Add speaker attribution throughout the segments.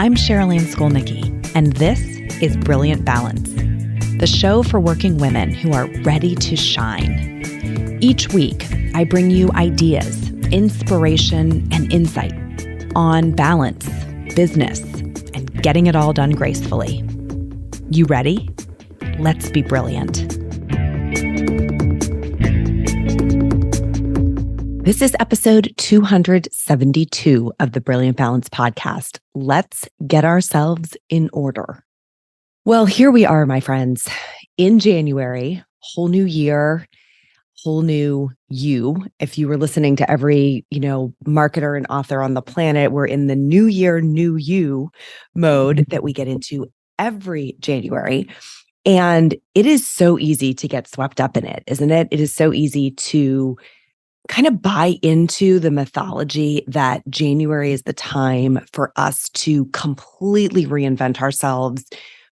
Speaker 1: I'm Sherilyn Skolnicki, and this is Brilliant Balance, the show for working women who are ready to shine. Each week, I bring you ideas, inspiration, and insight on balance, business, and getting it all done gracefully. You ready? Let's be brilliant. This is episode 272 of the Brilliant Balance podcast. Let's get ourselves in order. Well, here we are, my friends, in January, whole new year, whole new you. If you were listening to every, marketer and author on the planet, we're in the new year, new you mode that we get into every January. And it is so easy to get swept up in it, isn't it? It is so easy to kind of buy into the mythology that January is the time for us to completely reinvent ourselves,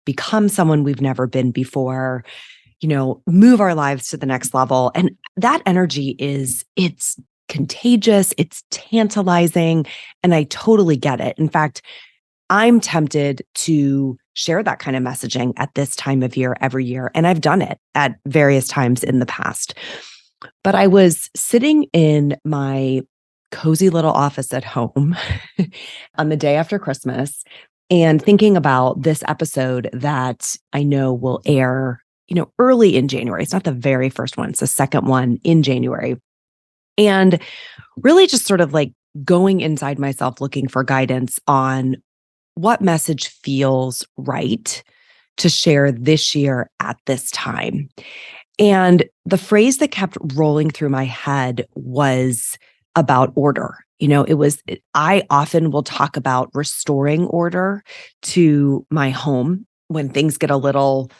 Speaker 1: become someone we've never been before, move our lives to the next level. And that energy it's contagious, it's tantalizing, and I totally get it. In fact, I'm tempted to share that kind of messaging at this time of year every year, and I've done it at various times in the past. But I was sitting in my cozy little office at home on the day after Christmas and thinking about this episode that I know will air, early in January. It's not the very first one. It's the second one in January. And really just sort of like going inside myself, looking for guidance on what message feels right to share this year at this time. And the phrase that kept rolling through my head was about order. I often will talk about restoring order to my home when things get a little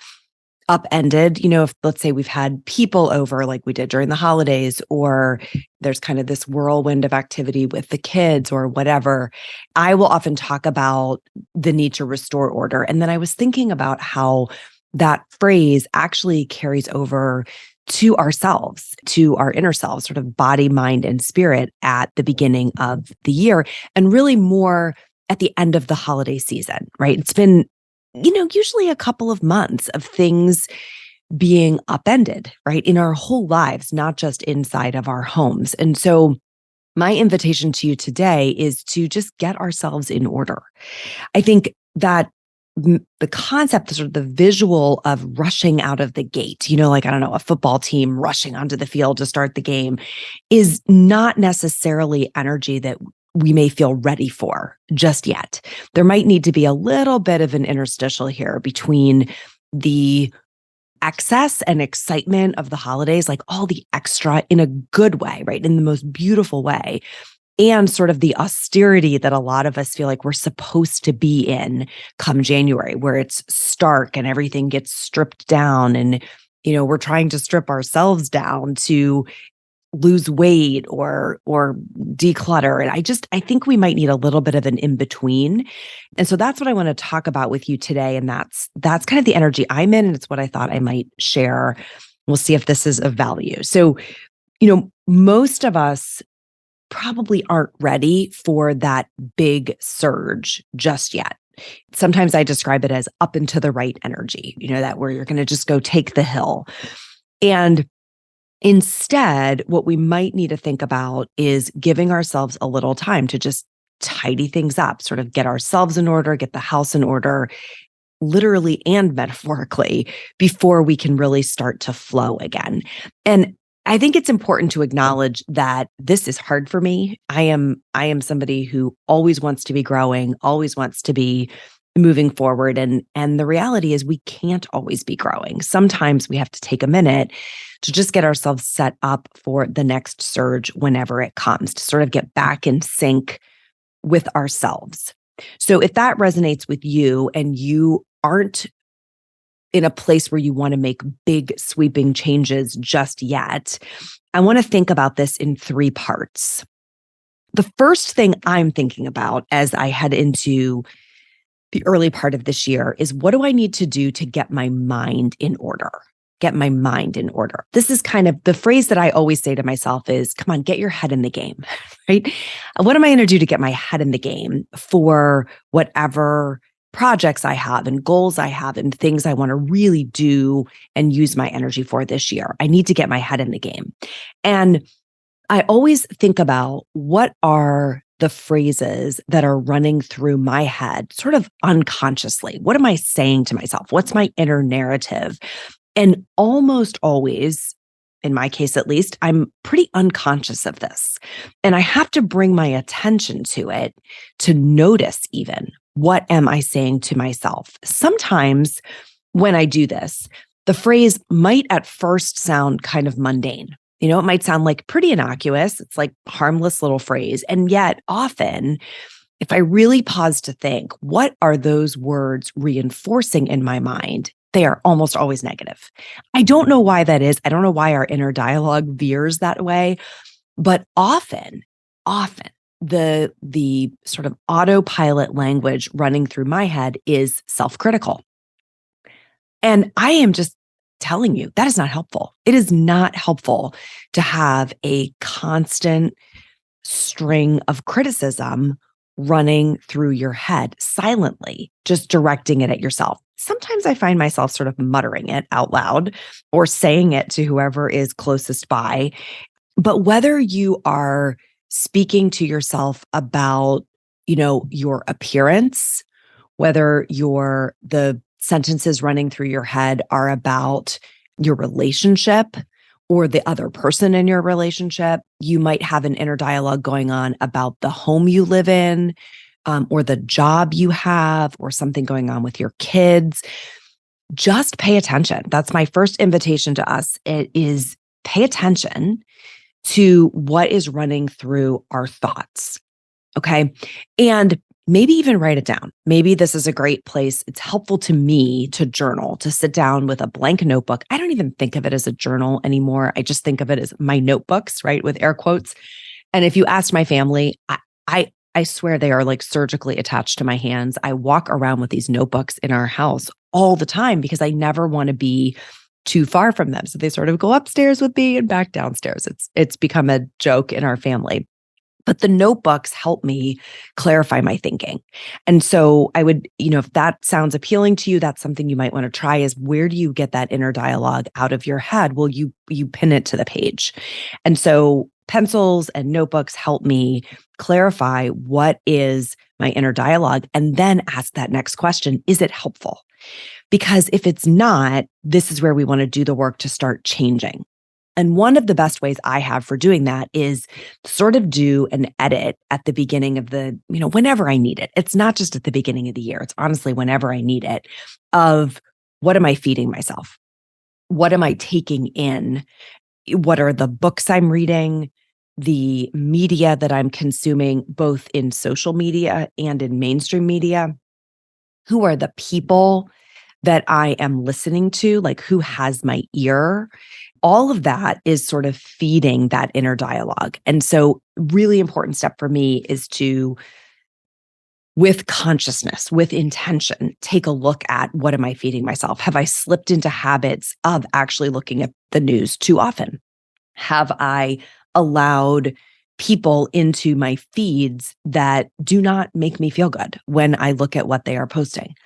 Speaker 1: upended. If let's say we've had people over like we did during the holidays, or there's kind of this whirlwind of activity with the kids or whatever, I will often talk about the need to restore order. And then I was thinking about how that phrase actually carries over to ourselves, to our inner selves, sort of body, mind, and spirit at the beginning of the year, and really more at the end of the holiday season, right? It's been, usually a couple of months of things being upended, right? In our whole lives, not just inside of our homes. And so my invitation to you today is to just get ourselves in order. I think that the concept, sort of the visual of rushing out of the gate, a football team rushing onto the field to start the game, is not necessarily energy that we may feel ready for just yet. There might need to be a little bit of an interstitial here between the excess and excitement of the holidays, like all the extra in a good way, right? In the most beautiful way. And sort of the austerity that a lot of us feel like we're supposed to be in come January, where it's stark and everything gets stripped down. And, we're trying to strip ourselves down to lose weight or declutter. And I think we might need a little bit of an in-between. And so that's what I want to talk about with you today. And that's kind of the energy I'm in. And it's what I thought I might share. We'll see if this is of value. So, most of us probably aren't ready for that big surge just yet. Sometimes I describe it as up and to the right energy, that where you're going to just go take the hill. And instead, what we might need to think about is giving ourselves a little time to just tidy things up, sort of get ourselves in order, get the house in order, literally and metaphorically, before we can really start to flow again. And I think it's important to acknowledge that this is hard for me. I am somebody who always wants to be growing, always wants to be moving forward. And the reality is we can't always be growing. Sometimes we have to take a minute to just get ourselves set up for the next surge whenever it comes, to sort of get back in sync with ourselves. So if that resonates with you and you aren't in a place where you want to make big sweeping changes just yet, I want to think about this in three parts. The first thing I'm thinking about as I head into the early part of this year is, what do I need to do to get my mind in order? get my mind in order. This is kind of the phrase that I always say to myself is, come on, get your head in the game, right? What am I going to do to get my head in the game for whatever projects I have and goals I have and things I want to really do and use my energy for this year? I need to get my head in the game. And I always think about what are the phrases that are running through my head sort of unconsciously. What am I saying to myself? What's my inner narrative? And almost always, in my case at least, I'm pretty unconscious of this. And I have to bring my attention to it to notice even what am I saying to myself. Sometimes when I do this, the phrase might at first sound kind of mundane. It might sound like pretty innocuous. It's like harmless little phrase. And yet often, if I really pause to think, what are those words reinforcing in my mind? They are almost always negative. I don't know why that is. I don't know why our inner dialogue veers that way, but often the sort of autopilot language running through my head is self-critical. And I am just telling you, that is not helpful. It is not helpful to have a constant string of criticism running through your head silently, just directing it at yourself. Sometimes I find myself sort of muttering it out loud or saying it to whoever is closest by. But whether you are speaking to yourself about, your appearance, whether the sentences running through your head are about your relationship or the other person in your relationship, you might have an inner dialogue going on about the home you live in, or the job you have, or something going on with your kids. Just pay attention. That's my first invitation to us. It is pay attention to what is running through our thoughts. Okay. And maybe even write it down. Maybe this is a great place. It's helpful to me to journal, to sit down with a blank notebook. I don't even think of it as a journal anymore. I just think of it as my notebooks, right? With air quotes. And if you ask my family, I swear they are like surgically attached to my hands. I walk around with these notebooks in our house all the time because I never want to be too far from them. So they sort of go upstairs with me and back downstairs. It's become a joke in our family. But the notebooks help me clarify my thinking. And so I would, if that sounds appealing to you, that's something you might want to try is where do you get that inner dialogue out of your head? Well, you pin it to the page. And so pencils and notebooks help me clarify what is my inner dialogue and then ask that next question, is it helpful? Because if it's not, this is where we want to do the work to start changing. And one of the best ways I have for doing that is sort of do an edit at the beginning of whenever I need it. It's not just at the beginning of the year. It's honestly whenever I need it of what am I feeding myself? What am I taking in? What are the books I'm reading? The media that I'm consuming, both in social media and in mainstream media? Who are the people that I am listening to? Like who has my ear? All of that is sort of feeding that inner dialogue. And so really important step for me is to, with consciousness, with intention, take a look at what am I feeding myself? Have I slipped into habits of actually looking at the news too often? Have I allowed people into my feeds that do not make me feel good when I look at what they are posting?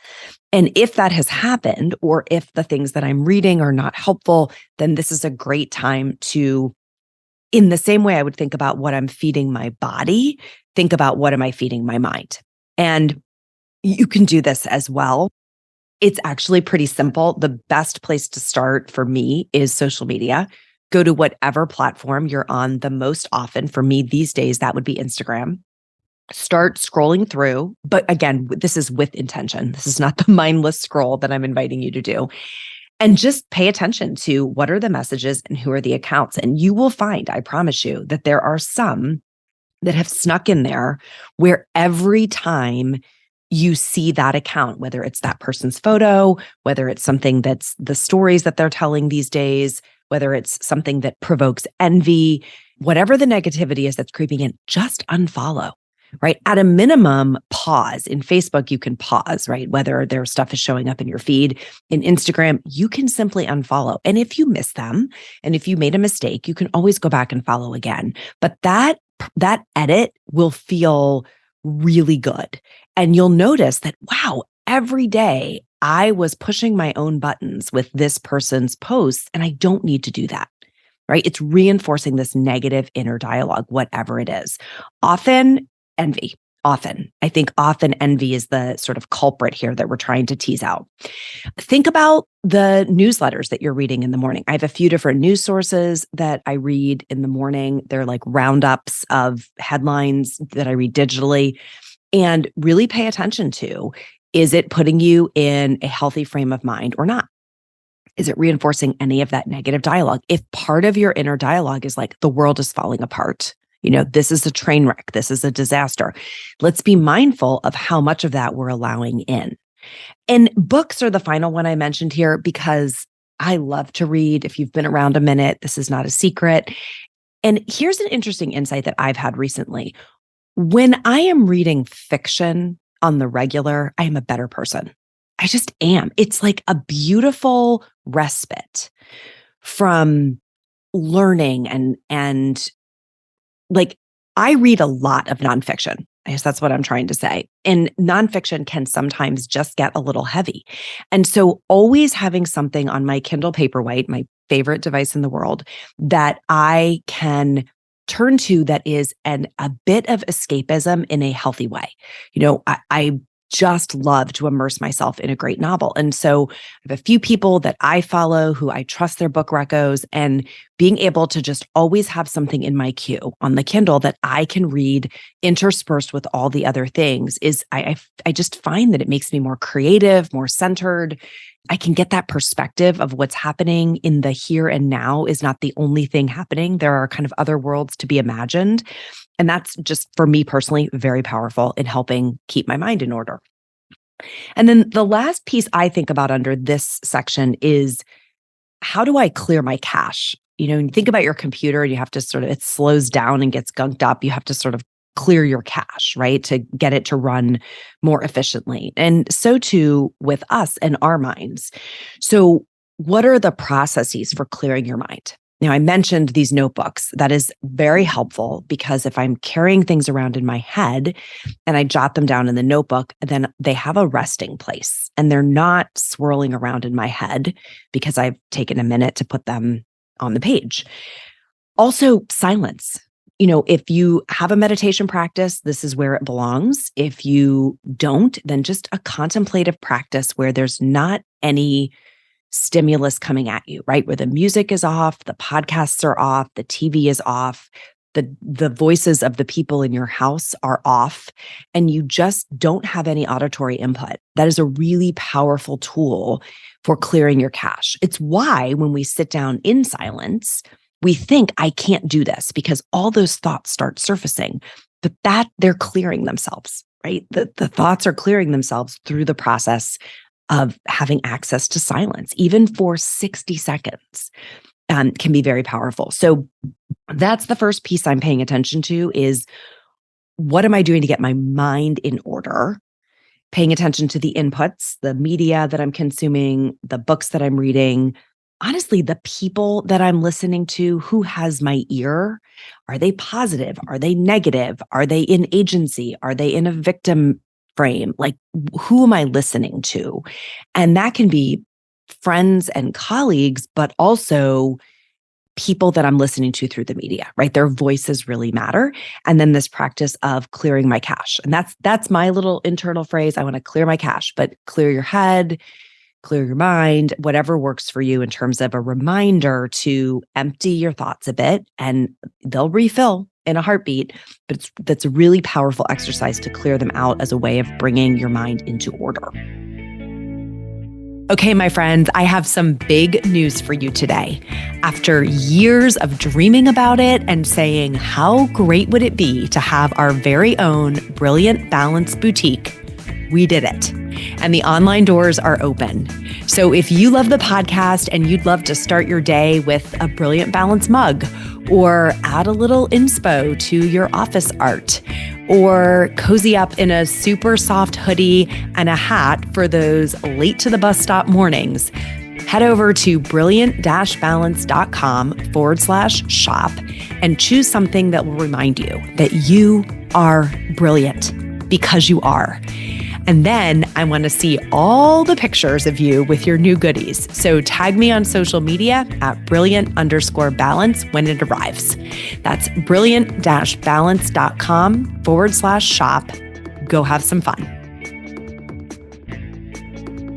Speaker 1: And if that has happened, or if the things that I'm reading are not helpful, then this is a great time to, in the same way I would think about what I'm feeding my body, think about what am I feeding my mind. And you can do this as well. It's actually pretty simple. The best place to start for me is social media. Go to whatever platform you're on the most often. For me these days, that would be Instagram. Start scrolling through. But again, this is with intention. This is not the mindless scroll that I'm inviting you to do. And just pay attention to what are the messages and who are the accounts. And you will find, I promise you, that there are some that have snuck in there where every time you see that account, whether it's that person's photo, whether it's something that's the stories that they're telling these days, whether it's something that provokes envy, whatever the negativity is that's creeping in, just unfollow. right? At a minimum, pause. In Facebook, you can pause, right? Whether their stuff is showing up in your feed. In Instagram, you can simply unfollow. And if you miss them, and if you made a mistake, you can always go back and follow again. But that edit will feel really good. And you'll notice that, wow, every day I was pushing my own buttons with this person's posts, and I don't need to do that. Right? It's reinforcing this negative inner dialogue, whatever it is. Often envy. I think often envy is the sort of culprit here that we're trying to tease out. Think about the newsletters that you're reading in the morning. I have a few different news sources that I read in the morning. They're like roundups of headlines that I read digitally, and really pay attention to, is it putting you in a healthy frame of mind or not? Is it reinforcing any of that negative dialogue? If part of your inner dialogue is like, the world is falling apart, this is a train wreck, this is a disaster, let's be mindful of how much of that we're allowing in. And books are the final one I mentioned here because I love to read. If you've been around a minute, this is not a secret. And here's an interesting insight that I've had recently. When I am reading fiction on the regular, I am a better person. I just am. It's like a beautiful respite from learning and like I read a lot of nonfiction. I guess that's what I'm trying to say. And nonfiction can sometimes just get a little heavy. And so always having something on my Kindle Paperwhite, my favorite device in the world, that I can turn to that is a bit of escapism in a healthy way. I just love to immerse myself in a great novel. And so I have a few people that I follow who I trust their book recos, and being able to just always have something in my queue on the Kindle that I can read interspersed with all the other things is I just find that it makes me more creative, more centered. I can get that perspective of what's happening in the here and now is not the only thing happening. There are kind of other worlds to be imagined. And that's just, for me personally, very powerful in helping keep my mind in order. And then the last piece I think about under this section is, how do I clear my cache? When you think about your computer, you have to it slows down and gets gunked up. You have to sort of clear your cache, right? To get it to run more efficiently. And so too with us and our minds. So what are the processes for clearing your mind? Now, I mentioned these notebooks. That is very helpful because if I'm carrying things around in my head and I jot them down in the notebook, then they have a resting place and they're not swirling around in my head because I've taken a minute to put them on the page. Also, silence. If you have a meditation practice, this is where it belongs. If you don't, then just a contemplative practice where there's not any stimulus coming at you, right? Where the music is off, the podcasts are off, the TV is off, the voices of the people in your house are off, and you just don't have any auditory input. That is a really powerful tool for clearing your cache. It's why when we sit down in silence, we think, I can't do this, because all those thoughts start surfacing, but that they're clearing themselves, right? The thoughts are clearing themselves through the process of having access to silence, even for 60 seconds, can be very powerful. So that's the first piece I'm paying attention to is, what am I doing to get my mind in order? Paying attention to the inputs, the media that I'm consuming, the books that I'm reading, honestly, the people that I'm listening to, who has my ear? Are they positive? Are they negative? Are they in agency? Are they in a victim frame? Like, who am I listening to? And that can be friends and colleagues, but also people that I'm listening to through the media, right? Their voices really matter. And then this practice of clearing my cache. And that's my little internal phrase. I want to clear my cache, but clear your head, clear your mind, whatever works for you in terms of a reminder to empty your thoughts a bit, and they'll refill in a heartbeat. But that's a really powerful exercise to clear them out as a way of bringing your mind into order. Okay, my friends, I have some big news for you today. After years of dreaming about it and saying, how great would it be to have our very own Brilliant Balance boutique, we did it. And the online doors are open. So if you love the podcast and you'd love to start your day with a Brilliant Balance mug, or add a little inspo to your office art, or cozy up in a super soft hoodie and a hat for those late to the bus stop mornings, head over to brilliant-balance.com/shop and choose something that will remind you that you are brilliant because you are. And then I want to see all the pictures of you with your new goodies. So tag me on social media at brilliant_balance when it arrives. That's brilliant-balance.com/shop. Go have some fun.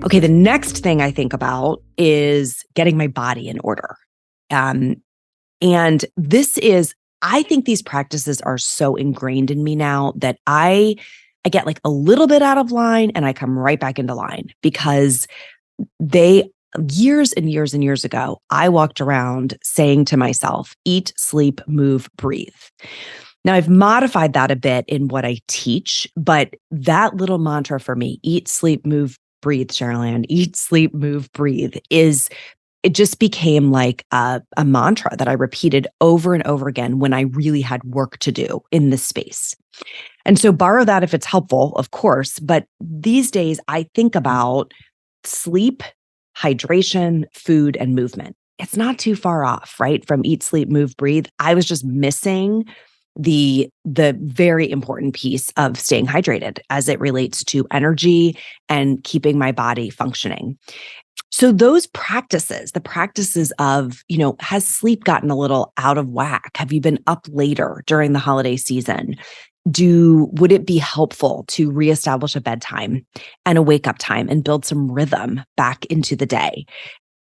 Speaker 1: Okay, the next thing I think about is getting my body in order. And I think these practices are so ingrained in me now that I get like a little bit out of line and I come right back into line, because years and years and years ago, I walked around saying to myself, eat, sleep, move, breathe. Now I've modified that a bit in what I teach, but that little mantra for me, eat, sleep, move, breathe, Sherilyn, eat, sleep, move, breathe, it just became like a mantra that I repeated over and over again when I really had work to do in this space. And so borrow that if it's helpful, of course. But these days I think about sleep, hydration, food, and movement. It's not too far off, right? From eat, sleep, move, breathe. I was just missing the very important piece of staying hydrated as it relates to energy and keeping my body functioning. So those practices, the practices of, has sleep gotten a little out of whack? Have you been up later during the holiday season? Would it be helpful to reestablish a bedtime and a wake up time and build some rhythm back into the day?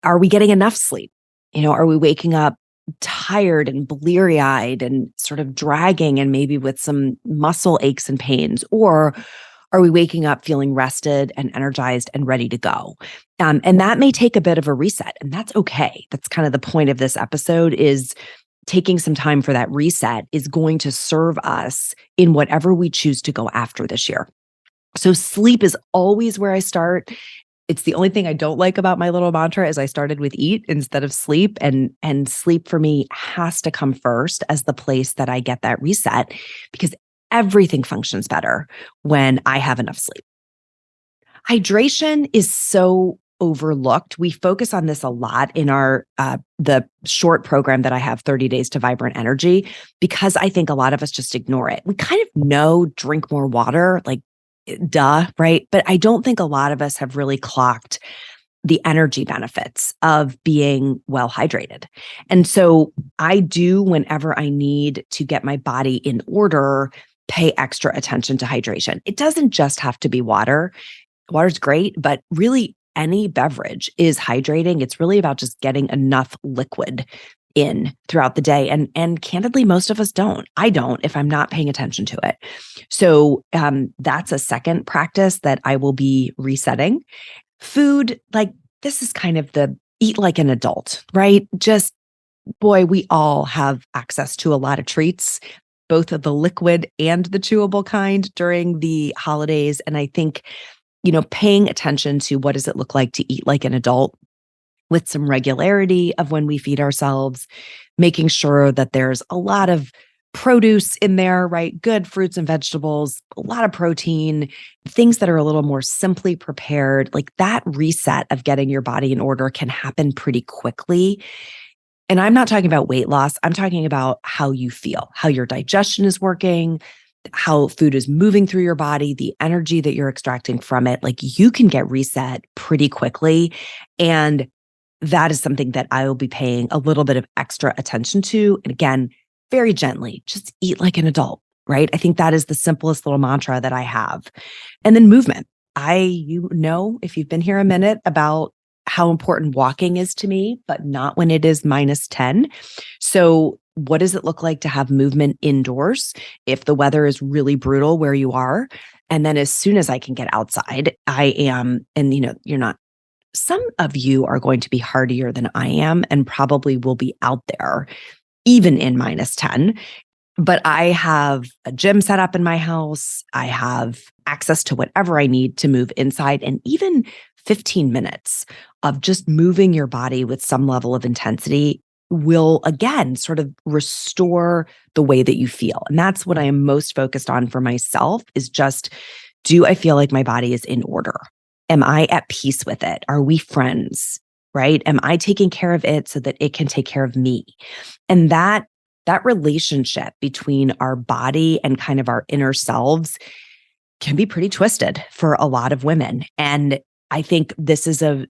Speaker 1: Are we getting enough sleep? Are we waking up tired and bleary-eyed and sort of dragging and maybe with some muscle aches and pains? Or are we waking up feeling rested and energized and ready to go? And that may take a bit of a reset, and that's okay. That's kind of the point of this episode, is taking some time for that reset is going to serve us in whatever we choose to go after this year. So sleep is always where I start. It's the only thing I don't like about my little mantra is I started with eat instead of sleep. And sleep for me has to come first as the place that I get that reset, because everything functions better when I have enough sleep. Hydration is so overlooked. We focus on this a lot in our the short program that I have, 30 Days to Vibrant Energy, because I think a lot of us just ignore it. We kind of know, drink more water, like duh, right? But I don't think a lot of us have really clocked the energy benefits of being well hydrated. And so I do, whenever I need to get my body in order, pay extra attention to hydration. It doesn't just have to be water. Water's great, but really any beverage is hydrating. It's really about just getting enough liquid in throughout the day. And candidly, most of us don't. I don't if I'm not paying attention to it. So that's a second practice that I will be resetting. Food, like this is kind of the eat like an adult, right? Just, boy, we all have access to a lot of treats, both of the liquid and the chewable kind during the holidays. And I think, paying attention to what does it look like to eat like an adult with some regularity of when we feed ourselves, making sure that there's a lot of produce in there, right? Good fruits and vegetables, a lot of protein, things that are a little more simply prepared. Like that reset of getting your body in order can happen pretty quickly. And I'm not talking about weight loss. I'm talking about how you feel, how your digestion is working, how food is moving through your body, the energy that you're extracting from it. Like you can get reset pretty quickly. And that is something that I will be paying a little bit of extra attention to. And again, very gently, just eat like an adult, right? I think that is the simplest little mantra that I have. And then movement. If you've been here a minute, about how important walking is to me, but not when it is -10. So what does it look like to have movement indoors if the weather is really brutal where you are? And then as soon as I can get outside, I am, and you're not, some of you are going to be hardier than I am and probably will be out there even in -10. But I have a gym set up in my house. I have access to whatever I need to move inside, and even 15 minutes of just moving your body with some level of intensity will again sort of restore the way that you feel. And that's what I am most focused on for myself is just, do I feel like my body is in order? Am I at peace with it? Are we friends? Right? Am I taking care of it so that it can take care of me? And that relationship between our body and kind of our inner selves can be pretty twisted for a lot of women. And I think this is a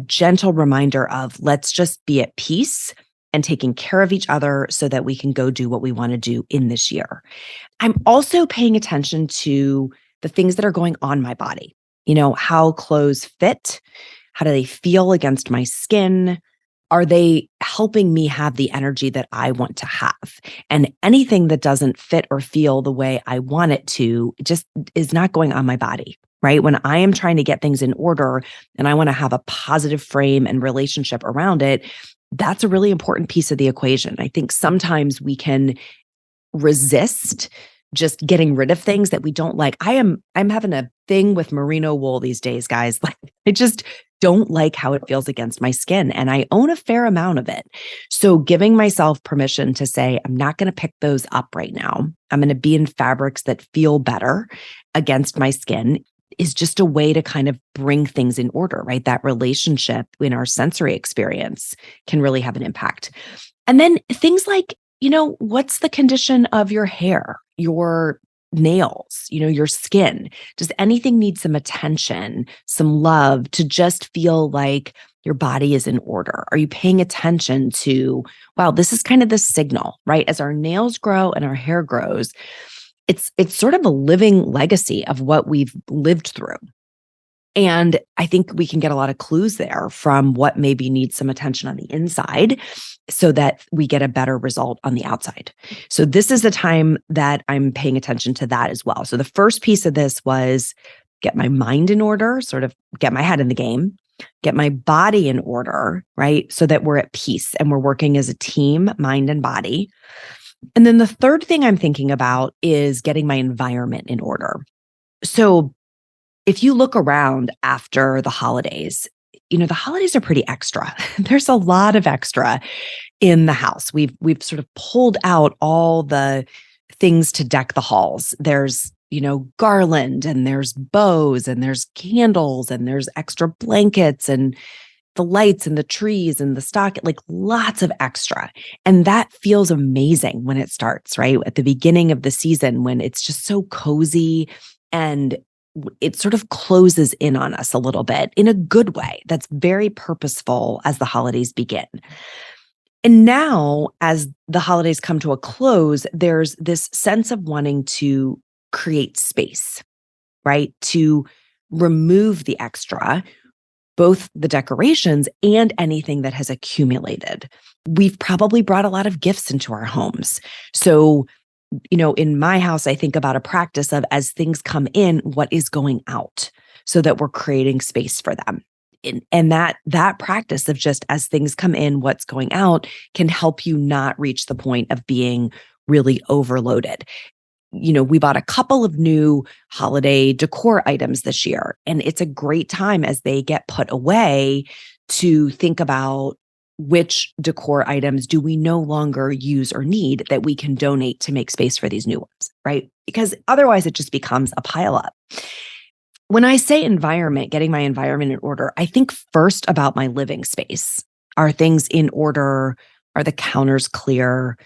Speaker 1: gentle reminder of, let's just be at peace and taking care of each other so that we can go do what we want to do in this year. I'm also paying attention to the things that are going on my body. How clothes fit, how do they feel against my skin? Are they helping me have the energy that I want to have? And anything that doesn't fit or feel the way I want it to just is not going on my body, right? When I am trying to get things in order and I want to have a positive frame and relationship around it, that's a really important piece of the equation. I think sometimes we can resist just getting rid of things that we don't like. I'm having a thing with merino wool these days, guys. Like, I just don't like how it feels against my skin, and I own a fair amount of it. So giving myself permission to say, I'm not going to pick those up right now. I'm going to be in fabrics that feel better against my skin is just a way to kind of bring things in order, right? That relationship in our sensory experience can really have an impact. And then things like, what's the condition of your hair, your nails, your skin? Does anything need some attention, some love to just feel like your body is in order? Are you paying attention to, wow, this is kind of the signal, right? As our nails grow and our hair grows, it's sort of a living legacy of what we've lived through. And I think we can get a lot of clues there from what maybe needs some attention on the inside so that we get a better result on the outside. So this is the time that I'm paying attention to that as well. So the first piece of this was get my mind in order, sort of get my head in the game, get my body in order, right? So that we're at peace and we're working as a team, mind and body. And then the third thing I'm thinking about is getting my environment in order. So if you look around after the holidays, the holidays are pretty extra. There's a lot of extra in the house. We've sort of pulled out all the things to deck the halls. There's, garland, and there's bows, and there's candles, and there's extra blankets, and the lights, and the trees, and the stock, like lots of extra. And that feels amazing when it starts, right? At the beginning of the season, when it's just so cozy and it sort of closes in on us a little bit in a good way. That's very purposeful as the holidays begin. And now, as the holidays come to a close, there's this sense of wanting to create space, right? To remove the extra, both the decorations and anything that has accumulated. We've probably brought a lot of gifts into our homes. So in my house, I think about a practice of, as things come in, what is going out, so that we're creating space for them. And that practice of just, as things come in, what's going out, can help you not reach the point of being really overloaded. We bought a couple of new holiday decor items this year, and it's a great time as they get put away to think about, which decor items do we no longer use or need that we can donate to make space for these new ones, right? Because otherwise it just becomes a pileup. When I say environment, getting my environment in order, I think first about my living space. Are things in order? Are the counters clear?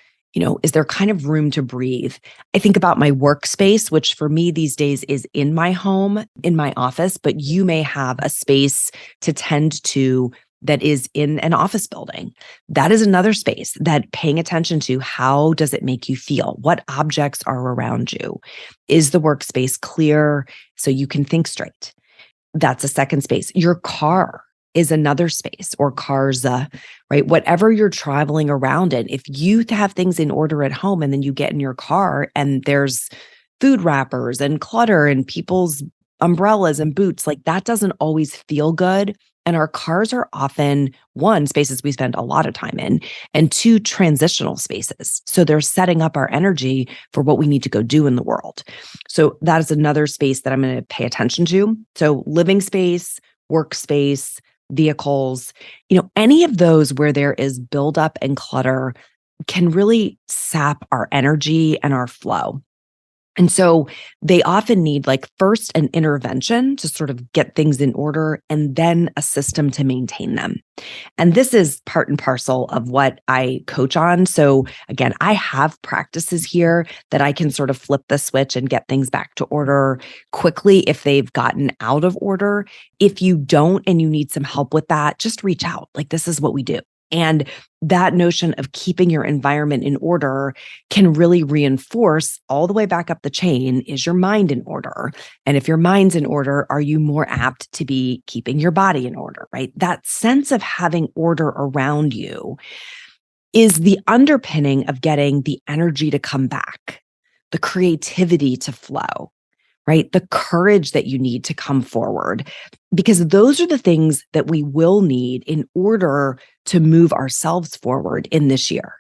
Speaker 1: Is there kind of room to breathe? I think about my workspace, which for me these days is in my home, in my office, but you may have a space to tend to that is in an office building. That is another space that paying attention to, how does it make you feel? What objects are around you? Is the workspace clear so you can think straight? That's a second space. Your car is another space, or cars, right? Whatever you're traveling around in, if you have things in order at home and then you get in your car and there's food wrappers and clutter and people's umbrellas and boots, like that doesn't always feel good. And our cars are often, one, spaces we spend a lot of time in, and two, transitional spaces. So they're setting up our energy for what we need to go do in the world. So that is another space that I'm going to pay attention to. So living space, workspace, vehicles, any of those where there is buildup and clutter can really sap our energy and our flow. And so they often need first an intervention to sort of get things in order and then a system to maintain them. And this is part and parcel of what I coach on. So again, I have practices here that I can sort of flip the switch and get things back to order quickly if they've gotten out of order. If you don't and you need some help with that, just reach out. This is what we do. And that notion of keeping your environment in order can really reinforce all the way back up the chain. Is your mind in order? And if your mind's in order, are you more apt to be keeping your body in order, right? That sense of having order around you is the underpinning of getting the energy to come back, the creativity to flow, right? The courage that you need to come forward, because those are the things that we will need in order to move ourselves forward in this year.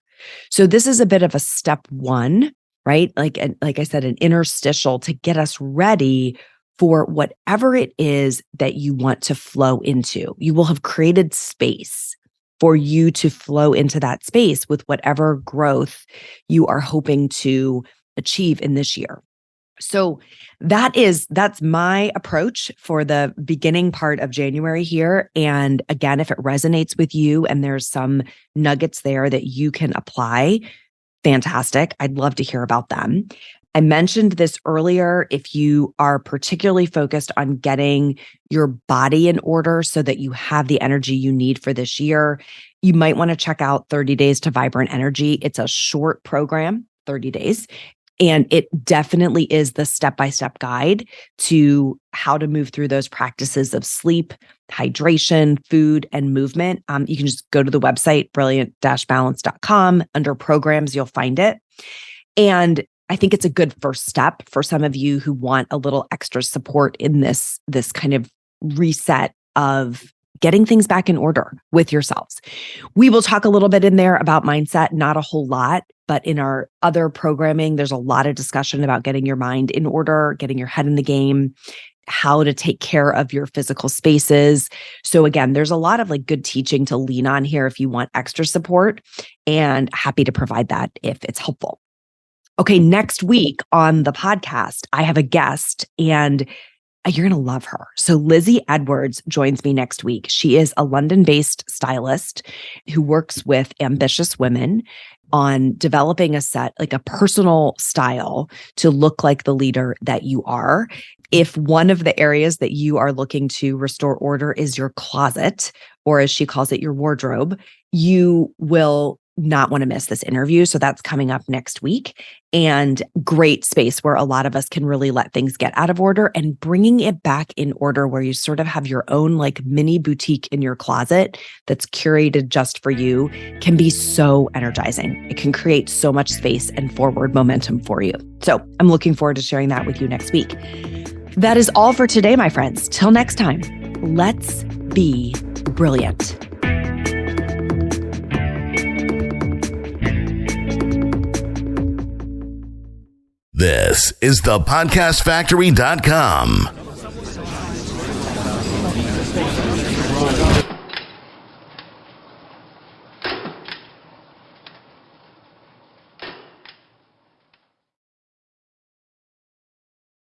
Speaker 1: So this is a bit of a step one, right? Like I said, an interstitial to get us ready for whatever it is that you want to flow into. You will have created space for you to flow into that space with whatever growth you are hoping to achieve in this year. So that's my approach for the beginning part of January here. And again, if it resonates with you and there's some nuggets there that you can apply, fantastic. I'd love to hear about them. I mentioned this earlier. If you are particularly focused on getting your body in order so that you have the energy you need for this year, you might want to check out 30 Days to Vibrant Energy. It's a short program, 30 days. And it definitely is the step-by-step guide to how to move through those practices of sleep, hydration, food, and movement. You can just go to the website, brilliant-balance.com. Under programs, you'll find it. And I think it's a good first step for some of you who want a little extra support in this kind of reset of getting things back in order with yourselves. We will talk a little bit in there about mindset, not a whole lot, but in our other programming, there's a lot of discussion about getting your mind in order, getting your head in the game, how to take care of your physical spaces. So again, there's a lot of good teaching to lean on here if you want extra support, and happy to provide that if it's helpful. Okay, next week on the podcast, I have a guest, and you're going to love her. So Lizzie Edwards joins me next week. She is a London-based stylist who works with ambitious women on developing a personal style to look like the leader that you are. If one of the areas that you are looking to restore order is your closet, or as she calls it, your wardrobe, you will not want to miss this interview. So that's coming up next week, and great space where a lot of us can really let things get out of order, and bringing it back in order where you sort of have your own mini boutique in your closet that's curated just for you can be so energizing. It can create so much space and forward momentum for you. So I'm looking forward to sharing that with you next week. That is all for today, my friends. Till next time, let's be brilliant.
Speaker 2: This is thepodcastfactory.com.